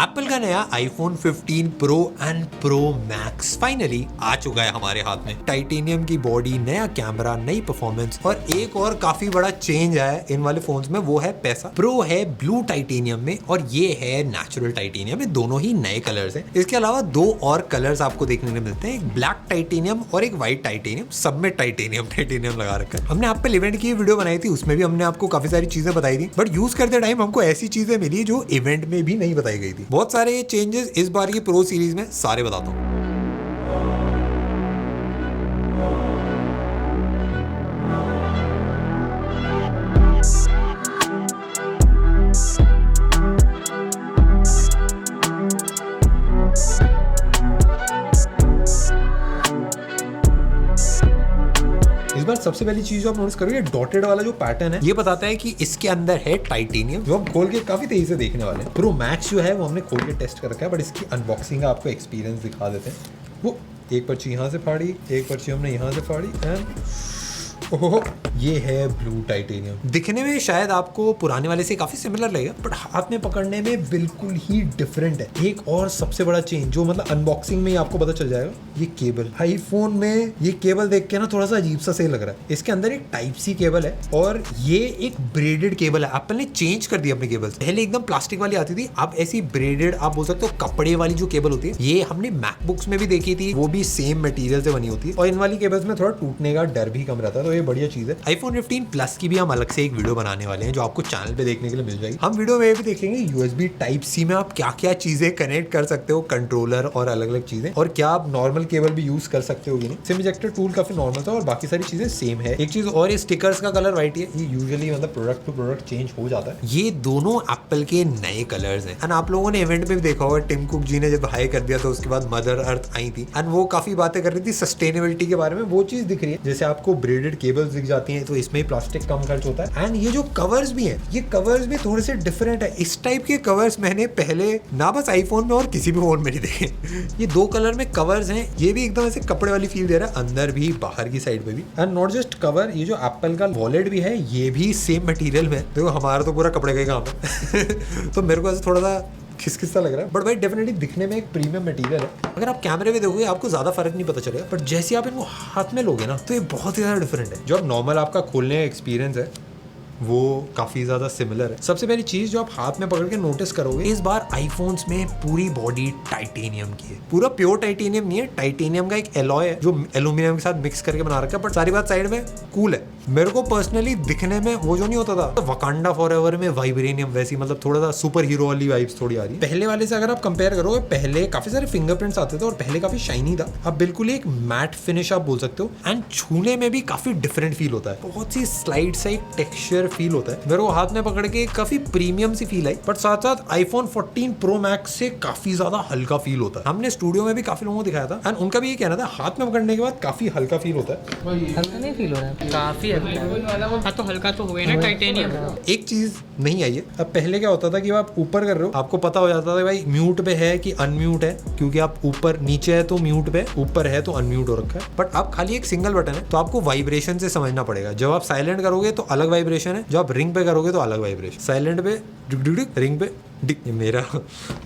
Apple का नया iPhone 15 Pro and Pro Max finally आ चुका है हमारे हाथ में। टाइटेनियम की बॉडी, नया कैमरा, नई परफॉर्मेंस और एक और काफी बड़ा चेंज है इन वाले फोन्स में, वो है पैसा। प्रो है ब्लू टाइटेनियम में और ये है नेचुरल टाइटेनियम में, दोनों ही नए कलर्स हैं। इसके अलावा दो और कलर्स आपको देखने को मिलते हैं, एक ब्लैक टाइटेनियम और एक व्हाइट टाइटेनियम। सब में टाइटेनियम लगा रखा है। हमने एप्पल इवेंट की वीडियो बनाई थी, उसमें भी हमने आपको काफी सारी चीजें बताई थी, बट यूज करते टाइम हमको ऐसी चीजें मिली जो इवेंट में भी नहीं बताई गई थी। बहुत सारे चेंजेस इस बार की प्रो सीरीज में सारे बताता हूँ। इस बार सबसे पहली चीज जो आप नोटिस करोगे, डॉटेड वाला जो पैटर्न है, ये बताता है कि इसके अंदर है टाइटेनियम, जो हम खोल के काफी तेजी से देखने वाले हैं। प्रो मैक्स जो है वो हमने खोल के टेस्ट कर रखा है, बट इसकी अनबॉक्सिंग का आपको एक्सपीरियंस दिखा देते हैं। वो एक पर्ची यहाँ से फाड़ी, एक पर्ची हमने यहाँ से फाड़ी एंड ओहो, ये है ब्लू टाइटेनियम। दिखने में शायद आपको पुराने वाले से काफी सिमिलर लगेगा, बट हाथ में पकड़ने में बिल्कुल ही डिफरेंट है। एक और सबसे बड़ा चेंज जो मतलब अनबॉक्सिंग में ही आपको पता चल जाएगा, ये केबल। आईफोन में ये केबल देख के ना थोड़ा सा अजीब सा सही लग रहा है। इसके अंदर एक टाइप सी केबल है और ये एक ब्रेडेड केबल है। एप्पल ने चेंज कर दिया अपनी केबल। पहले एकदम प्लास्टिक वाली आती थी, अब ऐसी ब्रेडेड, आप बोल सकते हो कपड़े वाली जो केबल होती है, ये हमने मैकबुक्स में भी देखी थी, वो भी सेम मटेरियल से बनी होती है और इन वाली केबल्स में थोड़ा टूटने का डर भी कम रहता है, तो ये बढ़िया चीज है। iPhone 15 प्लस की भी हम अलग से एक वीडियो बनाने वाले हैं जो आपको चैनल पे देखने के लिए मिल जाएगी। हम वीडियो में भी देखेंगे USB Type-C में आप क्या क्या चीजें कनेक्ट कर सकते हो, कंट्रोलर और अलग अलग चीजें, और क्या आप नॉर्मल केबल भी यूज कर सकते हो कि नहीं। सिम इजेक्टर टूल काफी नॉर्मल था और बाकी सारी चीजें सेम है। एक चीज और, ये स्टिकर्स का कलर व्हाइट है, ये यूजुअली मतलब प्रोडक्ट टू प्रोडक्ट चेंज हो जाता है। ये दोनों एप्पल के नए कलर्स हैं एंड आप लोगों ने इवेंट में भी देखा होगा, टिम कुक जी ने जब हाई कर दिया तो उसके बाद मदर अर्थ आई थी एंड वो काफी बातें कर रही थी सस्टेनेबिलिटी के बारे में। वो चीज दिख रही है, जैसे आपको ब्रेडेड केबल्स दिख जाती है तो इसमें प्लास्टिक कम खर्च होता है। एंड ये जो कवर्स भी हैं, ये कवर्स भी थोड़े से डिफरेंट है। इस टाइप के कवर्स मैंने पहले ना बस आईफोन में और किसी भी फोन में नहीं देखे। ये दो कलर में कवर्स हैं, ये भी एकदम ऐसे कपड़े वाली फील दे रहा है, अंदर भी बाहर की साइड पे भी। एंड नॉट जस्ट कवर, ये जो एप्पल का वॉलेट भी है ये भी सेम मटेरियल में। देखो हमारा तो पूरा कपड़े का ही काम है तो मेरे को ऐसे थोड़ा सा खिसखिसा लग रहा है, बट भाई डेफिनेटली दिखने में एक प्रीमियम मटेरियल है। अगर आप कैमरे में देखोगे आपको ज्यादा फर्क नहीं पता चलेगा, बट जैसे आप इनको हाथ में लोगे ना तो ये बहुत ही ज्यादा डिफरेंट है। जो अब नॉर्मल आपका खोलने का एक्सपीरियंस है वो काफी ज्यादा सिमिलर है। सबसे पहली चीज जो आप हाथ में पकड़ के नोटिस करोगे, इस बार आईफोन्स में पूरी बॉडी टाइटेनियम की है। पूरा प्योर टाइटेनियम नहीं है, टाइटेनियम का एक एलॉय है जो एल्यूमिनियम के साथ मिक्स करके बना रखा है, बट सारी बात साइड में कूल है। मेरे को पर्सनली दिखने में वो जो नहीं होता था वकांडा फॉरएवर में वाइब्रेनियम, वैसी मतलब थोड़ा सा सुपर हीरो वाली वाइब्स थोड़ी आ रही है। पहले वाले से अगर आप कंपेयर करोगे, पहले काफी सारे फिंगरप्रिंट्स आते थे और पहले काफी शाइनी था, अब बिल्कुल एक मैट फिनिश आप बोल सकते हो एंड छूने में भी काफी डिफरेंट फील होता है। बहुत सी स्लाइड सा एक टेक्सचर फील होता है। मेरे को हाथ में पकड़ के काफी प्रीमियम सी फील आई, बट साथ साथ आईफोन 14 प्रो मैक्स से काफी ज्यादा हल्का फील होता है। हमने स्टूडियो में भी काफी लोगों को दिखाया था एंड उनका भी ये कहना था हाथ में पकड़ने के बाद काफी हल्का फील होता है। हल्का नहीं फील हो रहा है, काफी हल्का। तो हल्का तो हो गया ना टाइटेनियम। एक चीज नहीं आई है, अब पहले क्या होता था कि आप ऊपर कर रहे हो आपको पता हो जाता था भाई म्यूट पे है कि अनम्यूट है, क्योंकि आप ऊपर नीचे है तो म्यूट पे, ऊपर है तो अनम्यूट हो रखा है। बट अब खाली एक सिंगल बटन है तो आपको वाइब्रेशन से समझना पड़ेगा। जब आप साइलेंट करोगे तो अलग वाइब्रेशन है, जब आप रिंग पे करोगे तो अलग वाइब्रेशन। साइलेंट पे रिंग पे डिक। ये मेरा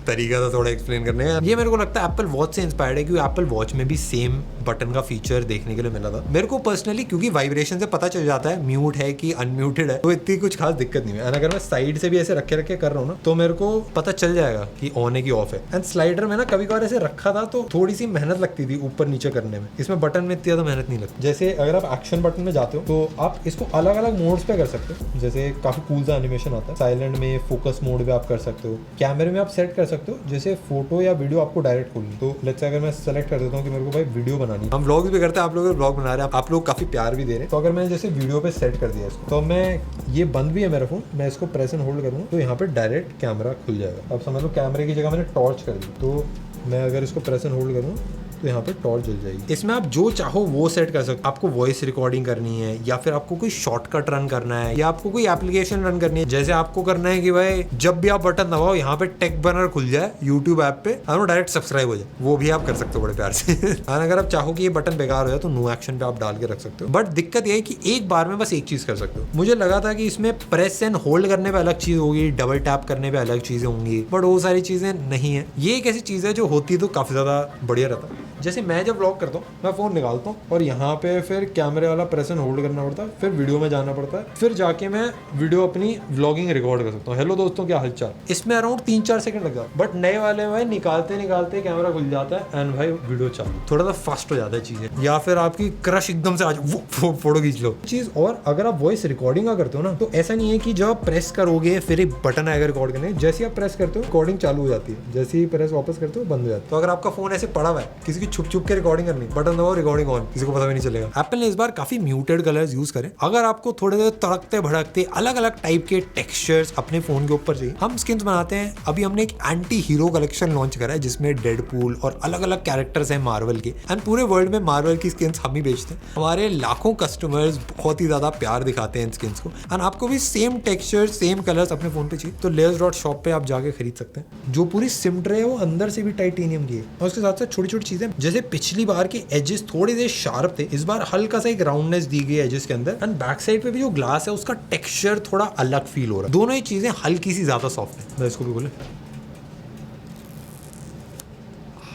तरीका था थोड़ा एक्सप्लेन करने का। ये मेरे को लगता है एप्पल वॉच से इंस्पायर्ड है, क्योंकि एप्पल वॉच में भी सेम बटन का फीचर देखने के लिए मिला था मेरे को पर्सनली, क्योंकि वाइब्रेशन से पता चल जाता है म्यूट है कि अनम्यूटेड है, तो इतनी कुछ खास दिक्कत नहीं है। एंड अगर मैं साइड से भी ऐसे रखे रखे कर रहा हूँ ना तो मेरे को पता चल जाएगा कि ऑन है कि ऑफ है। एंड स्लाइडर में ना कभी कभार ऐसे रखा था तो थोड़ी सी मेहनत लगती थी ऊपर नीचे करने में, इसमें बटन में इतनी ज्यादा मेहनत नहीं लगती। जैसे अगर आप एक्शन बटन में जाते हो तो आप इसको अलग अलग मोड्स पे कर सकते हो, जैसे काफी कूल सा एनिमेशन आता है। साइलेंट में, फोकस मोड पे आप कर सकते हो, कैमरे में आप सेट कर सकते हो, जैसे फोटो या वीडियो आपको डायरेक्ट खोलनी। तो लेट्स से अगर मैं सेलेक्ट कर देता हूँ कि मेरे को भाई वीडियो बनानी है, हम व्लॉग भी करते हैं, आप लोग व्लॉग बना रहे हैं, आप लोग काफी प्यार भी दे रहे हैं, तो अगर मैंने जैसे वीडियो पे सेट कर दिया इसको, तो मैं ये बंद भी है मेरा फोन, मैं इसको प्रेस एंड होल्ड करूँ तो यहाँ पे डायरेक्ट कैमरा खुल जाएगा। अब समझ लो कैमरे की जगह मैंने टॉर्च कर दी तो मैं अगर इसको प्रेस एंड होल्ड करूँ तो यहाँ पे टॉर्च जल जाएगी। इसमें आप जो चाहो वो सेट कर सकते हो। आपको वॉइस रिकॉर्डिंग करनी है या फिर आपको कोई शॉर्टकट रन करना है या आपको कोई एप्लीकेशन रन करनी है। जैसे आपको करना है कि भाई जब भी आप बटन दबाओ यहाँ पे टेक बनर खुल जाए यूट्यूब ऐप पे और डायरेक्ट सब्सक्राइब हो जाए, वो भी आप कर सकते हो बड़े प्यार से। और अगर आप चाहो कि ये बटन बेकार हो जाए तो नो एक्शन पे आप डाल के रख सकते हो। बट दिक्कत ये है कि एक बार में बस एक चीज कर सकते हो। मुझे लगा था कि इसमें प्रेस एंड होल्ड करने पे अलग चीज होगी, डबल टैप करने पे अलग चीजें होंगी, बट वो सारी चीजें नहीं है। ये एक ऐसी चीज है जो होती तो काफी ज्यादा बढ़िया रहता। जैसे मैं जब व्लॉग करता हूँ मैं फोन निकालता हूँ और यहाँ पे फिर कैमरे वाला प्रेस एंड होल्ड करना पड़ता है, फिर वीडियो में जाना पड़ता है, फिर जाके मैं वीडियो अपनी व्लॉगिंग रिकॉर्ड कर सकता हूँ। हेलो दोस्तों, क्या हालचाल। इसमें अराउंड 3-4 सेकंड लग जाता है। बट नए वाले में भाई निकालते निकालते कैमरा खुल जाता है एंड भाई वीडियो चालू, थोड़ा सा फास्ट हो जाता है चीजें। या फिर आपकी क्रश एकदम से आ जाए वो फोटो खींच लो चीज। और अगर आप वॉइस रिकॉर्डिंग का करते हो ना तो ऐसा नहीं है कि जब आप प्रेस करोगे फिर एक बटन आएगा रिकॉर्ड करने, जैसे आप प्रेस करते हो रिकॉर्डिंग चालू हो जाती है, जैसे ही प्रेस वापस करते हो बंद हो जाती है। तो अगर आपका फोन ऐसे पड़ा हुआ है, किसी की छुप छुप के रिकॉर्डिंग करनी, बटन दबाओ रिकॉर्डिंग ऑन, किसी को पता भी नहीं चलेगा। एप्पल ने इस बार काफी म्यूटेड कलर्स यूज करे। अगर आपको थोड़े तड़कते भड़कते अलग अलग टाइप के टेक्सचर्स अपने फोन के ऊपर चाहिए, हम स्किन्स बनाते हैं। अभी हमने एक एंटी हीरो कलेक्शन लॉन्च करा है जिसमें डेडपूल और अलग अलग कैरेक्टर्स हैं मार्वल के, एंड पूरे वर्ल्ड में मार्वल की स्किन्स हम ही बेचते हैं। हमारे लाखों कस्टमर्स बहुत ही ज्यादा प्यार दिखाते हैं इन स्किन्स को, एंड आपको भी सेम टेक्सचर सेम कलर्स अपने फोन पे चाहिए तो layers.shop पे आप जाके खरीद सकते हैं। जो पूरी सिम ट्रे है वो अंदर से भी टाइटेनियम की है और उसके साथ साथ छोटी छोटी चीजें, जैसे पिछली बार के एजेस थोड़े से शार्प थे, इस बार हल्का सा एक राउंडनेस दी गई है एजेस के अंदर, एंड बैक साइड पे भी जो ग्लास है उसका टेक्सचर थोड़ा अलग फील हो रहा है। दोनों ही चीजें हल्की सी ज्यादा सॉफ्ट है। मैं इसको भी बोले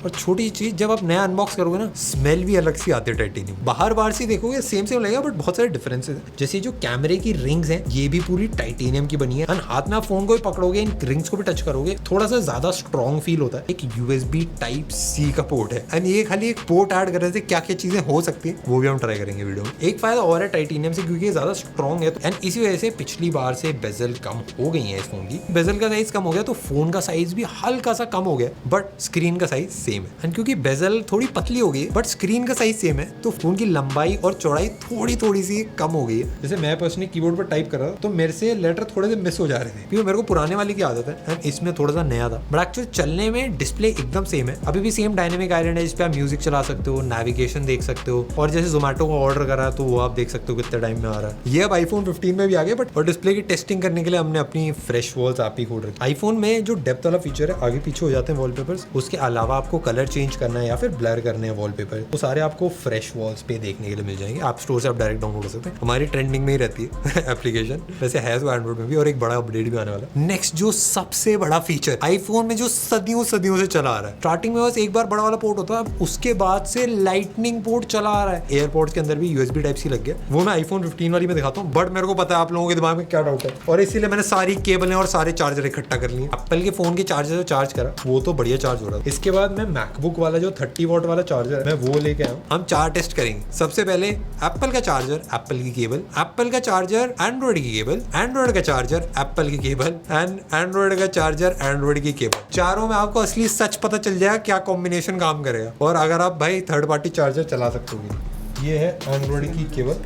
और छोटी चीज, जब आप नया अनबॉक्स करोगे ना स्मेल भी अलग सी आती है टाइटेनियम। बाहर से देखोगे सेम लगेगा बट बहुत सारे डिफरेंसेस हैं। जैसे जो कैमरे की रिंग्स हैं ये भी पूरी टाइटेनियम की बनी है, एंड हाथ में आप फोन को भी पकड़ोगे इन रिंग्स को भी टच करोगे थोड़ा सा ज्यादा स्ट्रॉन्ग फील होता है। एक USB Type-C का पोर्ट है, एंड ये खाली एक पोर्ट ऐड करने से क्या क्या चीजें हो सकती है वो भी हम ट्राई करेंगे वीडियो में। एक फायदा और है टाइटेनियम से क्योंकि ये ज्यादा स्ट्रॉन्ग है, एंड इसी वजह से पिछली बार से बेजल कम हो गई है इस फोन की। बेजल का साइज कम हो गया तो फोन का साइज भी हल्का सा कम हो गया, बट स्क्रीन का साइज सेम है। एंड क्योंकि बेजल थोड़ी पतली हो गई बट स्क्रीन का साइज सेम है तो फोन की लंबाई और चौड़ाई थोड़ी सी कम हो गई है। जैसे मैं पर्सनली कीबोर्ड पर टाइप कर रहा था तो मेरे से लेटर थोड़े से मिस हो जा रहे थे क्योंकि मेरे को पुराने वाले की आदत है, एंड इसमें थोड़ा सा नया था। बट एक्चुअली चलने में डिस्प्ले एकदम सेम है। अभी भी सेम डायनेमिक आइलैंड है जिसपे आप म्यूजिक चला सकते हो, नेविगेशन देख सकते हो, और जैसे जोमेटो का ऑर्डर करा तो वो आप देख सकते हो कितने टाइम में आ रहा है। ये अब आईफोन 15 में भी आ गया, बट और डिस्प्ले की टेस्टिंग करने के लिए हमने अपनी फ्रेश वॉल्स आप ही खोल रखी। आईफोन में जो डेप्थ वाला फीचर है आगे पीछे हो जाते हैं वॉलपेपर्स, उसके अलावा आपको कलर चेंज करना है या फिर ब्लर करना है वॉलपेपर, वो सारे आपको फ्रेश वॉल्स पे देखने के लिए मिल जाएंगे। आप स्टोर से आप डायरेक्ट डाउनलोड कर सकते हैं। हमारी ट्रेंडिंग में ही रहती है एप्लीकेशन, वैसे है तो एंड्रॉइड में भी, और एक बड़ा अपडेट भी आने वाला है। नेक्स्ट जो सबसे बड़ा फीचर आईफोन में जो सदियों से चला आ रहा है, स्टार्टिंग में बस एक बार बड़ा वाला पोर्ट होता है, उसके बाद से लाइटनिंग पोर्ट चला आ रहा है। एयरपोर्ट्स के अंदर भी USB Type-C लग गया। वो मैं आईफोन 15 वाली में दिखाता हूँ, बट मेरे को पता है आप लोगों के दिमाग में क्या डाउट है और इसीलिए मैंने सारी केबलें और सारे चार्जर इकट्ठा कर लिए। एप्पल के फोन के चार्जर से चार्ज करा, वो तो बढ़िया चार्ज हो रहा है। इसके बाद मैं मैकबुक वाला जो 30 वॉट वाला चार्जर है मैं वो लेके आया हूँ। हम 4 टेस्ट करेंगे। सबसे पहले एप्पल का चार्जर, एप्पल की केबल, एप्पल का चार्जर, एंड्रॉइड की केबल, एंड्रॉइड का चार्जर, एप्पल की केबल, एंड एंड्रॉइड का चार्जर, एंड्रॉइड की केबल। चारों में आपको असली सच पता चल जाएगा क्या कॉम्बिनेशन काम करेगा, और अगर आप भाई थर्ड पार्टी चार्जर चला सकते हो। ये है एंड्रॉइड की केबल,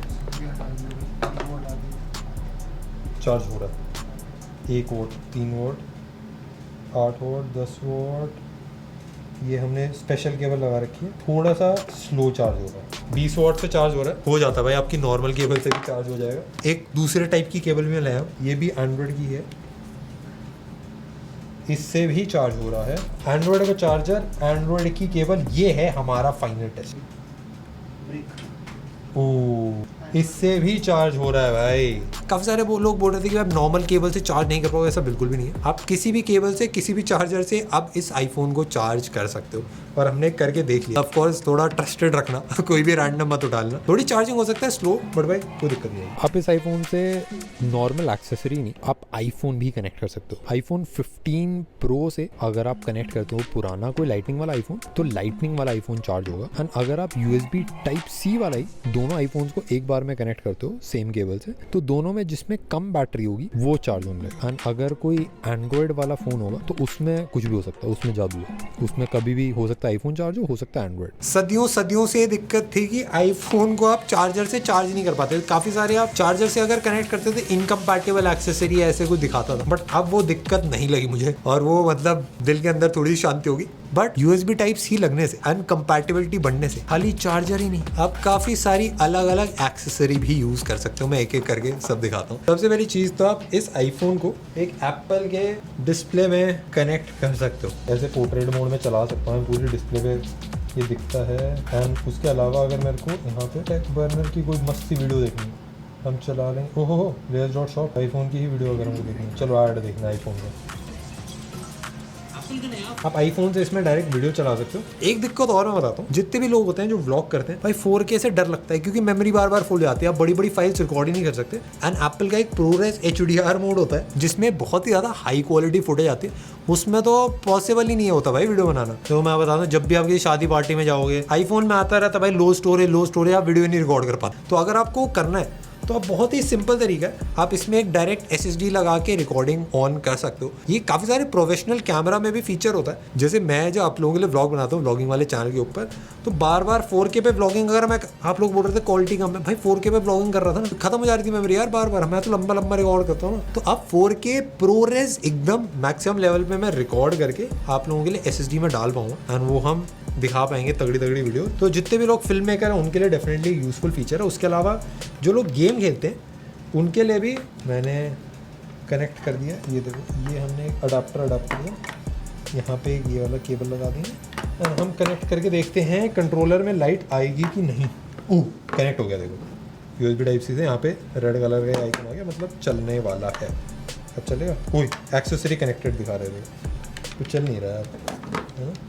चार्ज हो रहा है 1 वोट, 3 वोट, 8 वोट, 10 वोट। ये हमने स्पेशल केबल लगा रखी है, थोड़ा सा स्लो चार्ज हो रहा है। 20 वॉट से चार्ज हो रहा है, हो जाता है भाई, आपकी नॉर्मल केबल से भी चार्ज हो जाएगा। एक दूसरे टाइप की केबल में लाया हूँ, ये भी एंड्रॉइड की है, इससे भी चार्ज हो रहा है। एंड्रॉइड का चार्जर, एंड्रॉइड की केबल, ये है हमारा फाइनल टेस्ट। ओह, इससे भी चार्ज हो रहा है भाई। काफी सारे वो लोग बोल रहे थे कि आप नॉर्मल केबल से चार्ज नहीं कर पाओगे, ऐसा बिल्कुल भी नहीं है। आप किसी भी केबल से, किसी भी चार्जर से आप इस आईफोन को चार्ज कर सकते हो, और हमने करके देख लिया। ऑफ कोर्स थोड़ा ट्रस्टेड रखना, कोई भी रैंडम मत उठाना। थोड़ी चार्जिंग हो सकता है स्लो, बट भाई कोई दिक्कत नहीं है। आप इस आईफोन से नॉर्मल एक्सेसरी नहीं, आप आईफोन भी कनेक्ट कर सकते हो। आईफोन 15 प्रो से अगर आप कनेक्ट करते हो पुराना कोई लाइटनिंग वाला आईफोन, तो लाइटनिंग वाला आईफोन चार्ज होगा। एंड अगर आप USB Type-C वाला ही दोनों आईफोन्स को एक बार में कनेक्ट करते हो सेम केबल से, तो दोनों में जिसमें कम बैटरी होगी वो चार्ज होने लगेगा। एंड अगर कोई एंड्रॉइड वाला फोन होगा तो उसमें कुछ भी हो सकता है, उसमें जादू है, उसमें कभी भी हो सकता है आईफोन चार्ज हो सकता है एंड्रॉइड। सदियों से दिक्कत थी कि आईफोन को आप चार्जर से चार्ज नहीं कर पाते। काफी सारे आप चार्जर से अगर कनेक्ट करते थे इनकम्पैटिबल एक्सेसरी ऐसे कुछ दिखाता था, बट अब वो दिक्कत नहीं लगी मुझे, और वो मतलब दिल के अंदर थोड़ी शांति होगी। बट USB टाइप सी लगने से एंड कंपैटिबिलिटी बढ़ने से खाली चार्जर ही नहीं, आप काफी सारी अलग अलग एक्सेसरी भी यूज कर सकते हो। मैं एक एक करके सब दिखाता हूँ। सबसे पहली चीज तो आप इस आईफोन को एक एप्पल के डिस्प्ले में कनेक्ट कर सकते हो। ऐसे पोर्ट्रेट मोड में चला सकता हूँ, पूरी डिस्प्ले पे ये दिखता है। एंड उसके अलावा अगर मेरे को यहाँ पे टेक बर्नर की कोई मस्त सी वीडियो देखनी है, हम चला लें, ओहो Layers.shop आईफोन की ही वीडियो अगर हमको देखनी है, चलो ऐड देखना है आईफोन में। आप आईफोन से इसमें डायरेक्ट वीडियो चला सकते हो। एक दिक्कत और मैं बताता हूँ, जितने भी लोग होते हैं जो व्लॉग करते हैं भाई 4K से डर लगता है क्योंकि मेमोरी बार बार फुल जाती है, आप बड़ी बड़ी फाइल्स रिकॉर्ड ही नहीं कर सकते। एंड एप्पल का एक ProRes HDR मोड होता है जिसमें बहुत ही ज़्यादा हाई क्वालिटी फुटेज आती है, उसमें तो पॉसिबल ही नहीं होता भाई वीडियो बनाना। तो मैं बताता हूँ, जब भी आप किसी शादी पार्टी में जाओगे आईफोन में आता रहता है भाई लो स्टोरेज, आप वीडियो नहीं रिकॉर्ड कर पाते। तो अगर आपको करना है तो आप बहुत ही सिंपल तरीका है, आप इसमें एक डायरेक्ट SSD लगा के रिकॉर्डिंग ऑन कर सकते हो। ये काफ़ी सारे प्रोफेशनल कैमरा में भी फीचर होता है। जैसे मैं जो आप लोगों के लिए व्लॉग बनाता हूँ व्लॉगिंग वाले चैनल के ऊपर, तो बार बार 4K पे व्लॉगिंग, अगर मैं, आप लोग बोल रहे थे क्वालिटी कम है, भाई 4K पे व्लॉगिंग कर रहा था ना, खत्म हो जा रही थी मेमोरी यार बार बार। मैं तो लंबा लंबा रिकॉर्ड करता हूँ ना, तो अब 4K ProRes एकदम मैक्सिमम लेवल पे मैं रिकॉर्ड करके आप लोगों के लिए SSD में डाल पाऊंगा एंड वो हम दिखा पाएंगे तगड़ी तगड़ी वीडियो। तो जितने भी लोग फिल्म मेकर हैं उनके लिए डेफिनेटली यूजफुल फीचर है। उसके अलावा जो लोग गेम खेलते हैं उनके लिए भी मैंने कनेक्ट कर दिया। ये देखो, ये हमने एक अडाप्टर किया, यहाँ पे ये वाला केबल लगा देंगे और हम कनेक्ट करके देखते हैं कंट्रोलर में लाइट आएगी कि नहीं। कनेक्ट हो गया, देखो USB टाइप सी से यहाँ पे रेड कलर का आइकन आ गया, मतलब चलने वाला है। अब चलेगा, कोई एक्सेसरी कनेक्टेड दिखा रहे थे तो चल नहीं रहा है।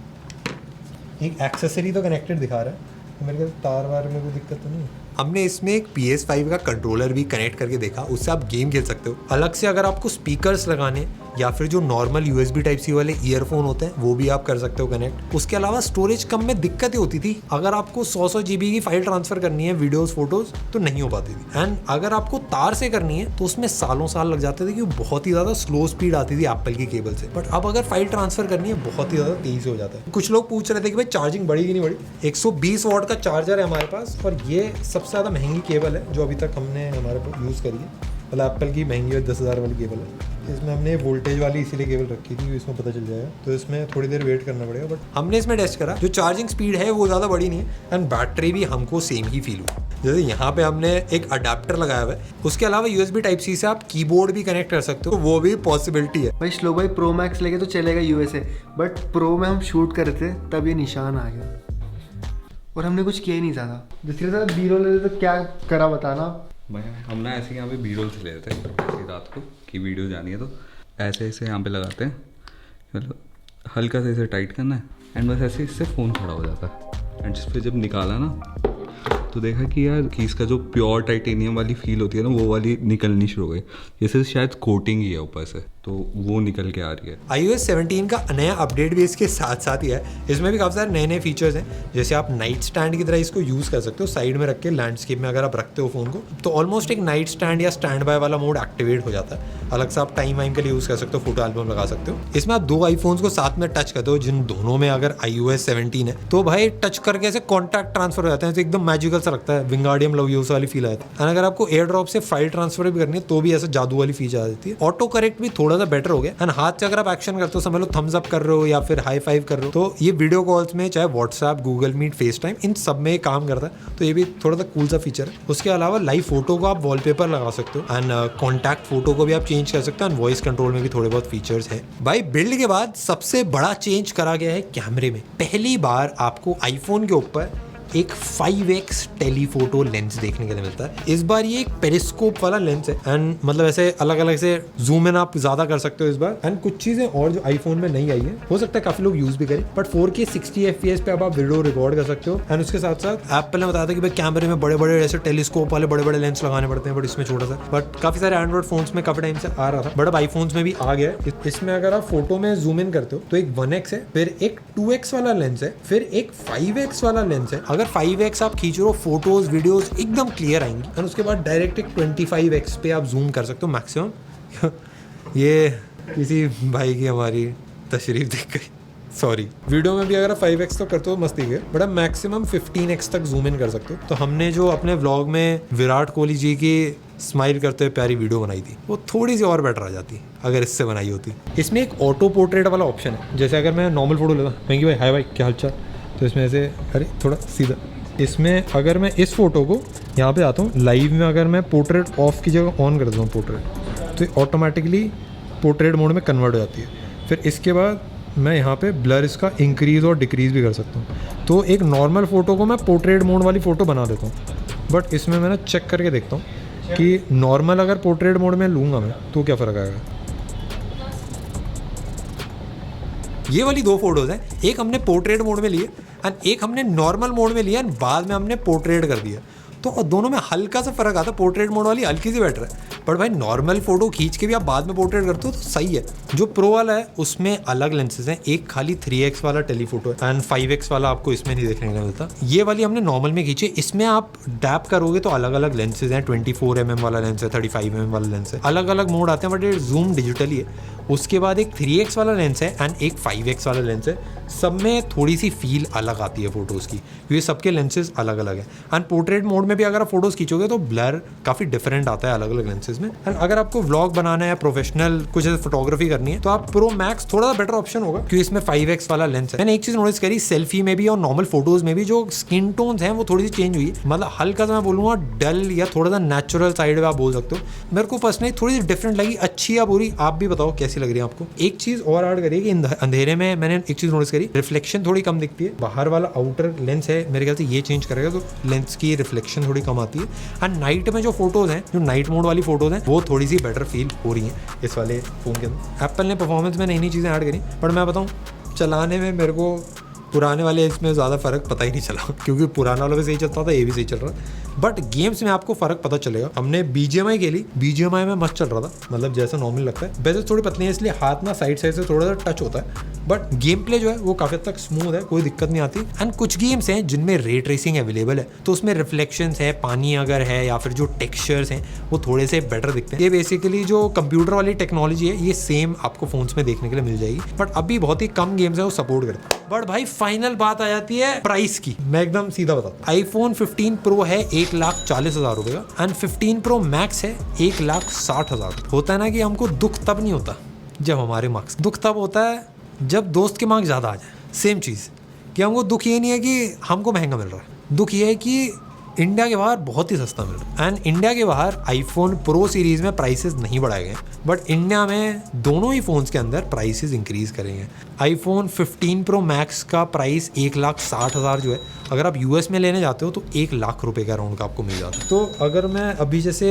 एक एक्सेसरी तो कनेक्टेड दिखा रहा है, तो मेरे ख्याल तार वार में कोई दिक्कत तो नहीं है। हमने इसमें एक PS5 का कंट्रोलर भी कनेक्ट करके देखा, उससे आप गेम खेल सकते हो। अलग से अगर आपको स्पीकर्स लगाने या फिर जो नॉर्मल USB टाइप सी वाले ईयरफोन होते हैं वो भी आप कर सकते हो कनेक्ट। उसके अलावा स्टोरेज कम में दिक्कत होती थी, अगर आपको 100 GB की फाइल ट्रांसफर करनी है वीडियोस फोटोज तो नहीं हो पाती थी। एंड अगर आपको तार से करनी है तो उसमें सालों साल लग जाते थे क्योंकि बहुत ही ज़्यादा स्लो स्पीड आती थी एप्पल की केबल से। बट अब अगर फाइल ट्रांसफर करनी है बहुत ही ज़्यादा तेज़ी से हो जाता है। कुछ लोग पूछ रहे थे कि भाई चार्जिंग बढ़ी कि नहीं बढ़ी। 120 वाट का चार्जर है हमारे पास और ये सबसे ज़्यादा महंगी केबल है जो अभी तक हमने हमारे पास यूज़ करी है। मतलब एप्पल की महंगी है 10,000 वाली केबल है। इसमें हमने वोल्टेज वाली इसीलिए केबल रखी थी, इसमें पता चल जाएगा, तो इसमें थोड़ी देर वेट करना पड़ेगा। बट हमने इसमें टेस्ट करा, जो चार्जिंग स्पीड है वो ज़्यादा बड़ी नहीं है एंड बैटरी भी हमको सेम ही फील हुई। जैसे यहाँ पे हमने एक अडाप्टर लगाया हुआ है, उसके अलावा USB टाइप सी से आप कीबोर्ड भी कनेक्ट कर सकते हो, वो भी पॉसिबिलिटी है। भाई श्लोक भाई Pro Max लेके तो चलेगा USA, बट प्रो में हम शूट कर रहे थे तब ये निशान आ गया और हमने कुछ किया ही नहीं ज़्यादा। दूसरी तरफ B-roll ले तो क्या करा बताना। भाई हम ना ऐसे यहाँ पे B-roll से ले रहे थे ऐसी रात को कि वीडियो जानी है, तो ऐसे ऐसे यहाँ पे लगाते हैं, मतलब हल्का से इसे टाइट करना है एंड बस ऐसे इससे फ़ोन खड़ा हो जाता है। एंड जिस पे जब निकाला ना तो देखा कि यार कि इसका जो प्योर टाइटेनियम वाली फील होती है ना वो वाली निकलनी शुरू हो गई, जैसे शायद कोटिंग ही है ऊपर से, तो वो निकल के आ रही है। iOS 17 का नया अपडेट भी इसके साथ साथ ही है। इसमें भी काफ़ी सारे नए नए फीचर्स हैं, जैसे आप नाइट स्टैंड की तरह इसको यूज़ कर सकते हो, साइड में रख के लैंडस्केप में अगर आप रखते हो फ़ोन को तो ऑलमोस्ट एक नाइट स्टैंड या स्टैंड बाय वाला मोड एक्टिवेट हो जाता है। अलग से आप टाइम वाइम के लिए यूज़ कर सकते हो, फोटो एल्बम लगा सकते हो। इसमें आप 2 आईफोन्स को साथ में टच करते हो, जिन दोनों में अगर iOS 17 है तो भाई टच करके ऐसे कॉन्टैक्ट ट्रांसफर हो जाते हैं, तो एकदम मैजिकल सा लगता है, विंगार्डियम लव यूज वाली फील आती है। अगर आपको एयर ड्रॉप से फाइल ट्रांसफर भी करनी है तो भी ऐसा जादू वाली फीचर आ जाती है। ऑटो करेक्ट भी थोड़ा सा बेटर हो गया एंड हाथ से अगर आप एक्शन करते हो, समझ लो थम्स अप कर रहे हो या फिर हाई फाइव कर रहे हो, तो ये वीडियो कॉल्स में चाहे WhatsApp, Google Meet, FaceTime, इन सब में काम करता है। तो ये भी थोड़ा सा कूल सा फीचर है। उसके अलावा लाइव फोटो को आप वॉलपेपर लगा सकते हो एंड कॉन्टैक्ट फोटो को भी आप चेंज कर सकते हो एंड वॉइस कंट्रोल में भी थोड़े बहुत फीचर्स है। भाई बिल्ड के बाद सबसे बड़ा चेंज करा गया है कैमरे में। पहली बार आपको आईफोन के ऊपर एक 5x टेलीफोटो लेंस देखने के लिए मिलता है। इस बार ये एक पेरिस्कोप वाला लेंस है एंड मतलब ऐसे अलग अलग से जूम इन आप ज्यादा कर सकते हो इस बार। एंड कुछ चीजें और जो आईफोन में नहीं आई है, हो सकता है काफी लोग यूज भी करें, बट 4K 60 FPS पे अब आप वीडियो रिकॉर्ड कर सकते हो। एंड उसके साथ साथ एप्पल ने बताया था कि भाई कैमरे में बड़े बड़े ऐसे टेलीस्कोप वाले बड़े बड़े लेंस लगाने पड़ते हैं, बट इसमें छोटा सा। बट काफी सारे एंड्रॉइड फोन्स में काफी टाइम से आ रहा था, बट अब आईफोन्स में भी आ गया है। इसमें अगर आप फोटो में जूम इन करते हो तो एक 1x है, फिर एक 2x वाला लेंस है, फिर एक 5x वाला लेंस है। अगर 5x आप खींच रहे हो, फोटोज वीडियोस एकदम क्लियर आएंगी। और उसके बाद डायरेक्ट एक 25x पे आप जूम कर सकते हो मैक्सिमम। ये किसी भाई की हमारी तशरीफ देख गई, सॉरी। वीडियो में भी अगर आप 5x तो करते हो मस्ती के, बट आप मैक्सिमम 15x तक जूम इन कर सकते हो। तो हमने जो अपने व्लॉग में विराट कोहली जी की स्माइल करते हुए प्यारी वीडियो बनाई थी, वो थोड़ी सी और बेटर आ जाती अगर इससे बनाई होती। इसमें एक ऑटो पोर्ट्रेट वाला ऑप्शन है, जैसे अगर मैं नॉर्मल फोटो लेता, मैंगी भाई हाय भाई क्या हाल चाल, तो इसमें ऐसे अरे थोड़ा सीधा, इसमें अगर मैं इस फोटो को यहाँ पे आता हूँ लाइव में, अगर मैं पोर्ट्रेट ऑफ की जगह ऑन कर देता हूँ पोर्ट्रेट, तो ऑटोमेटिकली पोर्ट्रेट मोड में कन्वर्ट हो जाती है। फिर इसके बाद मैं यहाँ पे ब्लर इसका इंक्रीज़ और डिक्रीज़ भी कर सकता हूँ। तो एक नॉर्मल फ़ोटो को मैं पोर्ट्रेट मोड वाली फ़ोटो बना देता हूँ, बट इसमें मैं ना चेक करके देखता हूँ कि नॉर्मल अगर पोर्ट्रेट मोड में लूँगा मैं तो क्या फ़र्क आएगा। ये वाली दो फोटोज़ हैं, एक हमने पोर्ट्रेट मोड में लिए एंड एक हमने नॉर्मल मोड में लिया एंड बाद में हमने पोर्ट्रेट कर दिया, तो दोनों में हल्का सा फ़र्क आता है। पोर्ट्रेट मोड वाली हल्की सी बेटर है, बट भाई नॉर्मल फोटो खींच के भी आप बाद में पोर्ट्रेट करते हो तो सही है। जो प्रो वाला है उसमें अलग लेंसेज हैं, एक खाली 3x वाला टेलीफोटो है एंड 5x वाला आपको इसमें नहीं देखने को मिलता। ये वाली हमने नॉर्मल में खींची, इसमें आप डैप करोगे तो अलग अलग लेंसेज हैं, 24mm वाला लेंस है, 35mm वाला लेंस है, अलग अलग मोड आते हैं, बट ये जूम डिजिटली है। उसके बाद एक 3x वाला लेंस है एंड एक 5x वाला लेंस है, सब में थोड़ी सी फील अलग आती है फोटोज़ की, क्योंकि सबके लेंसेज अलग अलग है। एंड पोर्ट्रेट मोड में भी अगर आप फोटोज़ खींचोगे तो ब्लर काफ़ी डिफरेंट आता है अलग अलग लेंसेज में। एंड अगर आपको व्लॉग बनाना है, प्रोफेशनल कुछ फोटोग्राफी करनी है, तो आप प्रो मैक्स थोड़ा सा बेटर ऑप्शन होगा, क्योंकि इसमें 5x वाला लेंस है। मैंने एक चीज़ नोटिस करी सेल्फी में भी और नॉर्मल फोटोज़ में भी, जो स्किन टोन्स हैं वो थोड़ी सी चेंज हुई है, मतलब हल्का सा मैं बोलूँगा डल या थोड़ा सा नेचुरल साइड में आप बोल सकते हो। मेरे को पर्सनली थोड़ी सी डिफरेंट लगी, अच्छी या बुरी आप भी बताओ कैसी लग रही है आपको। एक चीज़ और ऐड करिए कि अंधेरे में मैंने एक चीज़ नोटिस करी, रिफ्लेक्शन थोड़ी कम दिखती है। बाहर वाला आउटर लेंस है, मेरे ख्याल से ये चेंज करेगा तो लेंस की रिफ्लेक्शन थोड़ी कम आती है। एंड नाइट में जो फोटोज़ हैं, जो नाइट मोड वाली फोटोज़ हैं, वो थोड़ी सी बेटर फील हो रही हैं इस वाले फ़ोन के अंदर। एप्पल ने परफॉर्मेंस में नई नई चीज़ें ऐड करी, पर मैं बताऊँ चलाने में मेरे को पुराने वाले इसमें ज़्यादा फ़र्क पता ही नहीं चला, क्योंकि पुराना वाला भी सही चलता था, ये भी सही चल रहा है। बट गेम्स में आपको फ़र्क पता चलेगा। हमने BGMI खेली, BGMI में मस्त चल रहा था, मतलब जैसा नॉर्मल लगता है। वैसे थोड़ी पतली है इसलिए हाथ ना साइड से थोड़ा सा टच होता है, बट गेम प्ले जो है वो काफ़ी हद तक स्मूथ है, कोई दिक्कत नहीं आती। एंड कुछ गेम्स हैं जिनमें रे ट्रेसिंग अवेलेबल है, तो उसमें रिफ्लेक्शंस है, पानी अगर है या फिर जो टेक्सचर्स हैं वो थोड़े से बेटर दिखते हैं। ये बेसिकली जो कंप्यूटर वाली टेक्नोलॉजी है, ये सेम आपको फोन्स में देखने के लिए मिल जाएगी, बट अभी बहुत ही कम गेम्स है वो सपोर्ट करते हैं। बट भाई फाइनल बात आ जाती है प्राइस की। मैं एकदम सीधा बताता हूँ, iPhone 15 Pro है 1,40,000 रुपये का एंड 15 Pro Max है 1,60,000। होता है ना कि हमको दुख तब नहीं होता जब हमारे मार्क्स, दुख तब होता है जब दोस्त के मार्क्स ज़्यादा आ जाए। सेम चीज़ कि हमको दुख ये नहीं है कि हमको महंगा मिल रहा है, दुख ये है कि इंडिया के बाहर बहुत ही सस्ता मिल रहा है। एंड इंडिया के बाहर iPhone Pro सीरीज़ में प्राइसेस नहीं बढ़ाए गए, बट इंडिया में दोनों ही फ़ोन्स के अंदर प्राइसेस इंक्रीज़ करेंगे। iPhone 15 Pro Max का प्राइस 1,60,000 जो है, अगर आप US में लेने जाते हो तो 1,00,000 रुपये का अराउंड का आपको मिल जाता है। तो अगर मैं अभी जैसे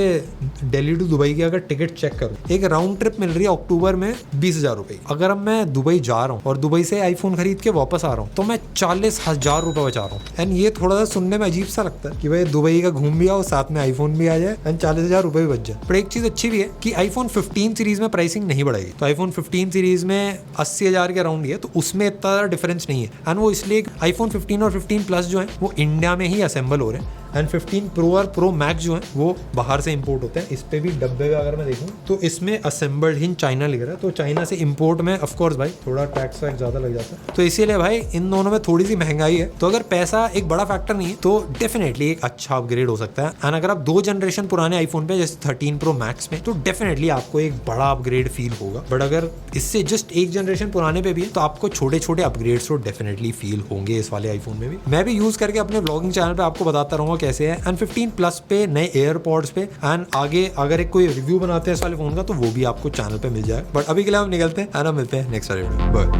दिल्ली टू दुबई की अगर टिकट चेक करूँ, एक राउंड ट्रिप मिल रही है अक्टूबर में 20,000 रुपये। अगर अब मैं दुबई जा रहा हूँ और दुबई से आईफोन खरीद के वापस आ रहा हूँ तो मैं 40,000 रुपये बचा रहा हूँ। एंड ये थोड़ा सा सुनने में अजीब सा लगता है कि भाई दुबई का घूम भी आओ, साथ में आईफोन भी आ जाए एंड 40,000 रुपये भी बच जाए। पर एक चीज़ अच्छी भी है कि iPhone 15 सीरीज़ में प्राइसिंग नहीं बढ़ाएगी। तो iPhone 15 सीरीज़ में 80,000 के अराउंड ही है, तो उसमें इतना ज़्यादा डिफरेंस नहीं है। एंड वो इसलिए iPhone 15 और 15 प्लस जो है वो इंडिया में ही असेंबल हो रहे हैं एंड 15 Pro और Pro Max जो है वो बाहर से इंपोर्ट होते हैं। इस पे भी डब्बे में अगर मैं देखूँ तो इसमें असेंबल्ड इन चाइना लिख रहा है, तो चाइना से इंपोर्ट में ऑफ कोर्स भाई थोड़ा टैक्स वैक्स ज़्यादा लग जाता है, तो इसीलिए भाई इन दोनों में थोड़ी सी महंगाई है। तो अगर पैसा एक बड़ा फैक्टर नहीं है तो डेफिनेटली एक अच्छा अपग्रेड हो सकता है। एंड अगर आप 2 जनरेशन पुराने आईफोन पे जैसे 13 Pro Max में, तो डेफिनेटली आपको एक बड़ा अपग्रेड फील होगा। बट अगर इससे जस्ट 1 जनरेशन पुराने पे भी है तो आपको छोटे छोटे अपग्रेड्स तो डेफिनेटली फील होंगे इस वाले आईफोन में भी। मैं भी यूज़ करके अपने व्लॉगिंग चैनल पे आपको बताता रहूँगा कैसे है। एंड 15 प्लस पे नए एयरपॉड्स पे एंड आगे अगर एक कोई रिव्यू बनाते हैं इस वाले फोन का तो वो भी आपको चैनल पे मिल जाए। बट अभी के लिए हम निकलते हैं, मिलते हैं नेक्स्ट वीडियो में। बाय।